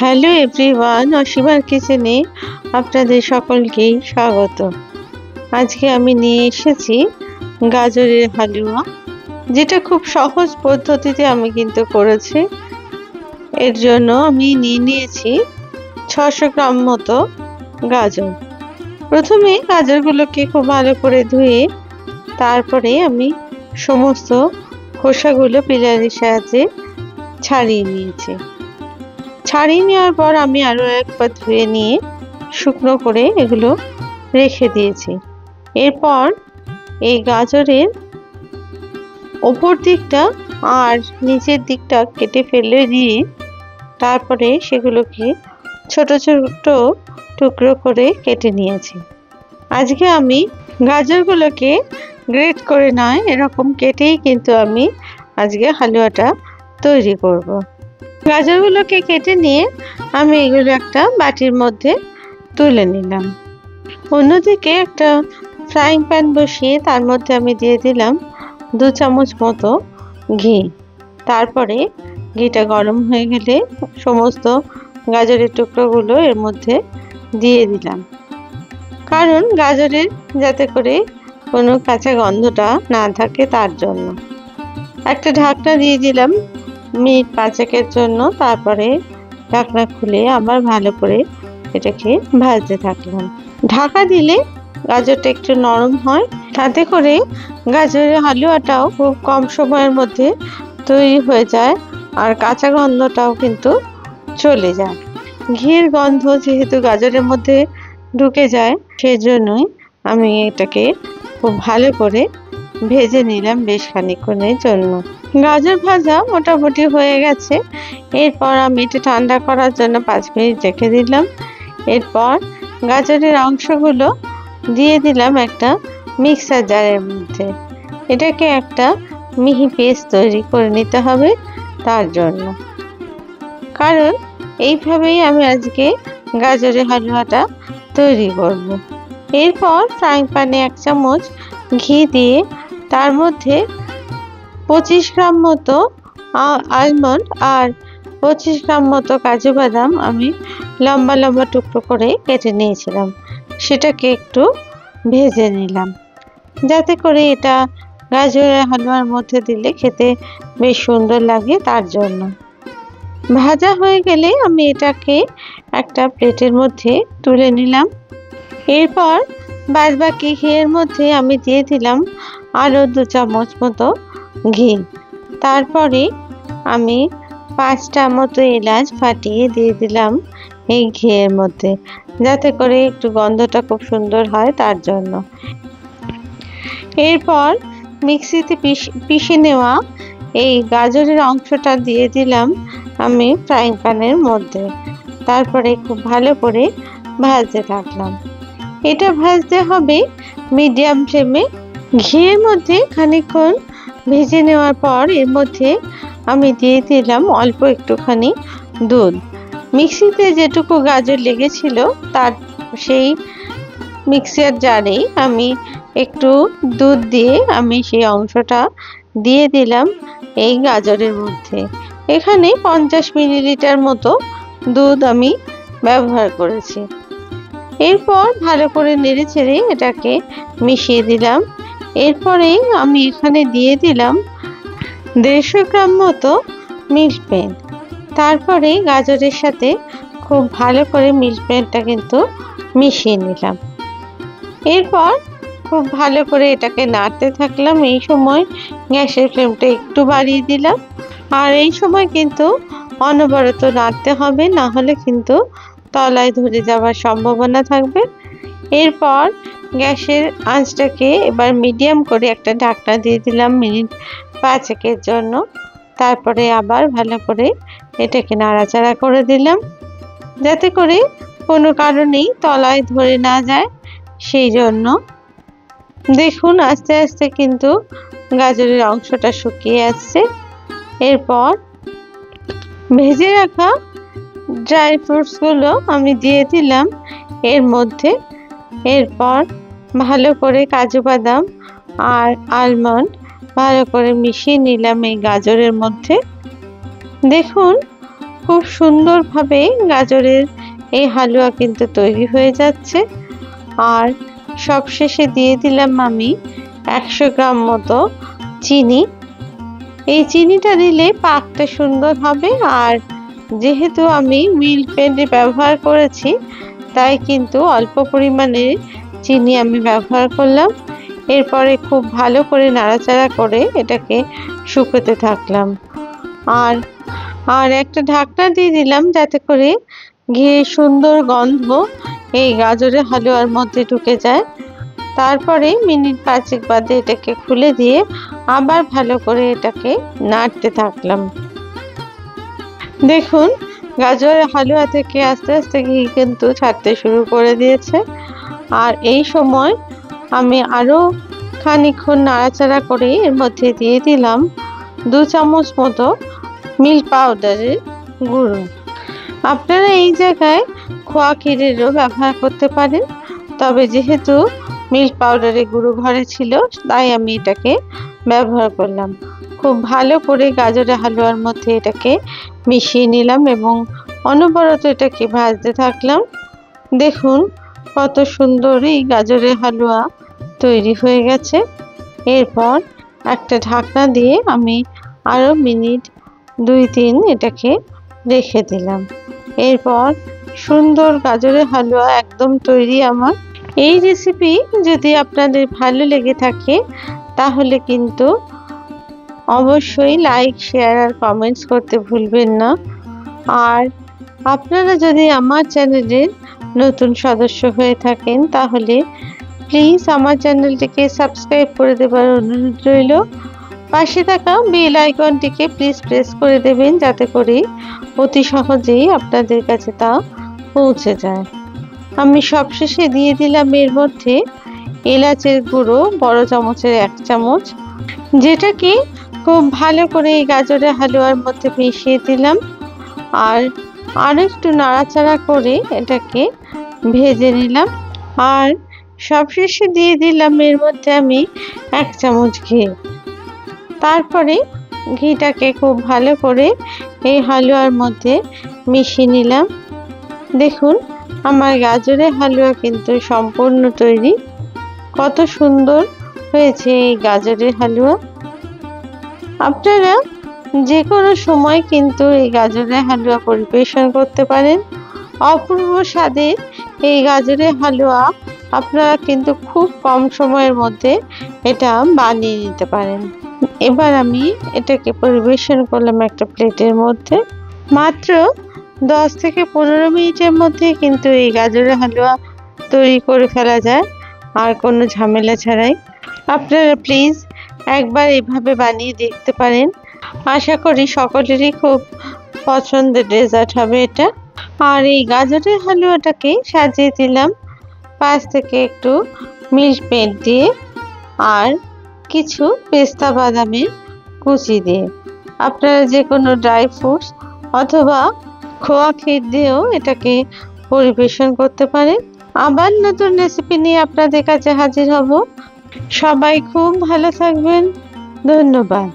Hello everyone, অসীমার কিচেনে আপনাদের সকলকেই স্বাগত। আজকে আমি নিয়ে এসেছি গাজরের হালুয়া, যেটা খুব সহজ পদ্ধতিতে আমি কিন্তু করেছি। এর জন্য আমি নিয়েছি 600 গ্রাম মতো গাজর। প্রথমে গাজরগুলোকে খুব ভালো করে ধুয়ে তারপরে আমি সমস্ত খোসাগুলো পিলারের সাহায্যে ছাড়িয়ে নিয়েছি। ছাড়িয়ে নেওয়ার পর আমি আরও একবার ধুয়ে নিয়ে শুকনো করে এগুলো রেখে দিয়েছি। এরপর এই গাজরের ওপর দিকটা আর নিচের দিকটা কেটে ফেলে দিয়ে তারপরে সেগুলোকে ছোট ছোট টুকরো করে কেটে নিয়েছি। আজকে আমি গাজরগুলোকে গ্রেট করে নয়, এরকম কেটেই কিন্তু আমি আজকে হালুয়াটা তৈরি করব। গাজরগুলোকে কেটে নিয়ে আমি এগুলো একটা বাটির মধ্যে তুলে নিলাম। অন্যদিকে একটা ফ্রাইং প্যান বসিয়ে তার মধ্যে আমি দিয়ে দিলাম 2 চামচ মতো ঘি। তারপরে ঘিটা গরম হয়ে গেলে সমস্ত গাজরের টুকরোগুলো এর মধ্যে দিয়ে দিলাম, কারণ গাজরের যাতে করে কোনো কাঁচা গন্ধটা না থাকে তার জন্য। একটা ঢাকনা দিয়ে দিলাম মিনিট 5 জন্য। তারপরে ঢাকনা খুলে আবার ভালো করে এটাকে ভাজতে থাকলাম। ঢাকা দিলে গাজরটা একটু নরম হয়, তাতে করে গাজরের হালুয়াটাও খুব কম সময়ের মধ্যে তৈরি হয়ে যায় আর কাঁচা গন্ধটাও কিন্তু চলে যায়। ঘিয়ের গন্ধ যেহেতু গাজরের মধ্যে ঢুকে যায়, সেজন্যই আমি এটাকে খুব ভালো করে ভেজে নিলাম বেশ খানিকক্ষণের জন্য। গাজর ভাজা মোটামুটি হয়ে গেছে। এরপর আমি এটা ঠান্ডা করার জন্য 5 মিনিট রেখে দিলাম। এরপর গাজরের অংশগুলো দিয়ে দিলাম একটা মিক্সার জারের মধ্যে। এটাকে একটা মিহি পেস্ট তৈরি করে নিতে হবে তার জন্য, কারণ এইভাবেই আমি আজকে গাজরের হালুয়াটা তৈরি করব। এরপর ফ্রাইং প্যানে 1 চামচ ঘি দিয়ে তার মধ্যে 25 গ্রাম মতো আলমন্ড আর 25 গ্রাম মতো কাজু বাদাম আমি লম্বা লম্বা টুকরো করে কেটে নিয়েছিলাম, সেটাকে একটু ভেজে নিলাম, যাতে করে এটা গাজরের হালুয়ার মধ্যে দিলে খেতে বেশ সুন্দর লাগে তার জন্য। ভাজা হয়ে গেলে আমি এটাকে একটা প্লেটের মধ্যে তুলে নিলাম। এরপর বাদবাকি ঘিয়ের মধ্যে আমি দিয়ে দিলাম আরও 2 চামচ মতো ঘি। তারপরে আমি 5টা মতো এলাচ ফাটিয়ে দিয়ে দিলাম এই ঘিয়ের মধ্যে, যাতে করে একটু গন্ধটা খুব সুন্দর হয় তার জন্য। এরপর মিক্সিতে পিষে নেওয়া এই গাজরের অংশটা দিয়ে দিলাম আমি ফ্রাইং প্যানের মধ্যে। তারপরে খুব ভালো করে ভাজতে থাকলাম। এটা ভাজতে হবে মিডিয়াম ফ্লেমে। ঘিয়ের মধ্যে খানিকক্ষণ ভেজে নেওয়ার পর এর মধ্যে আমি দিয়ে দিলাম অল্প একটুখানি দুধ। মিক্সিতে যেটুকু গাজর লেগেছিল তার সেই মিক্সার জারেই আমি একটু দুধ দিয়ে আমি সেই অংশটা দিয়ে দিলাম এই গাজরের মধ্যে। এখানে 50 মিলিলিটার মতো দুধ আমি ব্যবহার করেছি। এরপর ভালো করে নেড়ে চেড়ে এটাকে মিশিয়ে দিলাম। এরপরে আমি এখানে দিয়ে দিলাম 150 গ্রাম মতো মিল্ক মেড। তারপরে গাজরের সাথে খুব ভালো করে মিল্ক মেডটা কিন্তু মিশিয়ে নিলাম। এরপর খুব ভালো করে এটাকে নাড়তে থাকলাম। এই সময় গ্যাসের ফ্লেমটা একটু বাড়িয়ে দিলাম, আর এই সময় কিন্তু অনবরত নাড়তে হবে, না হলে কিন্তু তলায় ধরে যাওয়ার সম্ভাবনা থাকবে। এরপর গ্যাসের আঁচটাকে এবার মিডিয়াম করে একটা ঢাকনা দিয়ে দিলাম মিনিট 5 জন্য। তারপরে আবার ভালো করে এটাকে নাড়াচাড়া করে দিলাম, যাতে করে কোনো কারণেই তলায় ধরে না যায়। সেই জন্য দেখুন আস্তে আস্তে কিন্তু গাজরের অংশটা শুকিয়ে আসছে। এরপর ভেজে রাখা ড্রাই ফ্রুটসগুলো আমি দিয়ে দিলাম এর মধ্যে। এরপর ভালো করে কাজু বাদাম আর আলমন্ড ভালো করে মিশিয়ে নিলাম এই গাজরের মধ্যে। দেখুন খুব সুন্দরভাবে গাজরের এই হালুয়া কিন্তু তৈরি হয়ে যাচ্ছে। আর সবশেষে দিয়ে দিলাম আমি 100 গ্রাম মতো চিনি। এই চিনিটা দিলে পাকটা সুন্দর হবে। আর যেহেতু আমি মিল্ক মেড ব্যবহার করেছি, তাই কিন্তু অল্প পরিমাণে চিনি আমি ব্যবহার করলাম। এরপরে খুব ভালো করে নাড়াচাড়া করে এটাকে শুকোতে থাকলাম। আর একটা ঢাকনা দিয়ে দিলাম, যাতে করে ঘিয়ের সুন্দর গন্ধ এই গাজরের হালুয়ার মধ্যে ঢুকে যায়। তারপরে মিনিট 5 বাদে এটাকে খুলে দিয়ে আবার ভালো করে এটাকে নাড়তে থাকলাম। দেখুন, গাজরের হালুয়া থেকে আস্তে আস্তে ঘি কিন্তু ছাড়তে শুরু করে দিয়েছে। আর এই সময় আমি আরও খানিকক্ষণ নাড়াচাড়া করে এর মধ্যে দিয়ে দিলাম 2 চামচ মতো মিল্ক পাউডারের গুঁড়ো। আপনারা এই জায়গায় খোয়া ক্ষীরেরও ব্যবহার করতে পারেন, তবে যেহেতু মিল্ক পাউডারের গুঁড়ো ঘরে ছিল, তাই আমি এটাকে ব্যবহার করলাম। খুব ভালো করে গাজরের হালুয়ার মধ্যে এটাকে মিশিয়ে নিলাম এবং অনবরত এটাকে ভাজতে থাকলাম। দেখুন কত সুন্দর এই গাজরের হালুয়া তৈরি হয়ে গেছে। এরপর একটা ঢাকনা দিয়ে আমি আরও মিনিট 2-3 এটাকে রেখে দিলাম। এরপর সুন্দর গাজরের হালুয়া একদম তৈরি আমার। এই রেসিপি যদি আপনাদের ভালো লেগে থাকে, তাহলে কিন্তু অবশ্যই লাইক, শেয়ার আর কমেন্টস করতে ভুলবেন না। আর আপনারা যদি আমার চ্যানেলের নতুন সদস্য হয়ে থাকেন, তাহলে প্লিজ আমার চ্যানেলটিকে সাবস্ক্রাইব করে দেবার অনুরোধ রইল। পাশে থাকা বেল আইকনটিকে প্লিজ প্রেস করে দেবেন, যাতে করে অতি সহজেই আপনাদের কাছে তা পৌঁছে যায়। আমি সবশেষে দিয়ে দিলাম এর মধ্যে এলাচের গুঁড়ো বড় চামচের 1 চামচ, যেটাকে খুব ভালো করে এই গাজরের হালুয়ার মধ্যে মিশিয়ে দিলাম। আর একটু নাড়াচাড়া করে এটাকে ভেজে নিলাম। আর সবশেষে দিয়ে দিলাম এর মধ্যে আমি 1 চামচ ঘি। তারপরে ঘিটাকে খুব ভালো করে এই হালুয়ার মধ্যে মিশিয়ে নিলাম। দেখুন, আমার গাজরের হালুয়া কিন্তু সম্পূর্ণ তৈরি। কত সুন্দর হয়েছে এই গাজরের হালুয়া। আপনারা যে কোনো সময় কিন্তু এই গাজরের হালুয়া পরিবেশন করতে পারেন। অপূর্ব স্বাদের এই গাজরের হালুয়া আপনারা কিন্তু খুব কম সময়ের মধ্যে এটা বানিয়ে নিতে পারেন। এবার আমি এটাকে পরিবেশন করলাম একটা প্লেটের মধ্যে। মাত্র 10 থেকে 15 মিনিটের মধ্যে কিন্তু এই গাজরের হালুয়া তৈরি করে ফেলা যায়, আর কোনো ঝামেলা ছাড়াই। আপনারা প্লিজ একবার এভাবে বানিয়ে দেখতে পারেন। আশা করি সকলেরই খুব পছন্দের ডেজার্ট হবে এটা। আর এই গাজরের হালুয়াটাকে সাজিয়ে দিলাম পাশ থেকে একটু মিল্ক মেড দিয়ে আর কিছু পেস্তা বাদামের কুচি দিয়ে। আপনারা যে কোনো ড্রাই ফ্রুটস অথবা খোয়া ক্ষীর দিয়েও এটাকে পরিবেশন করতে পারেন। আবার নতুন রেসিপি নিয়ে আপনাদের কাছে হাজির হব। সবাই খুব ভালো থাকবেন। ধন্যবাদ।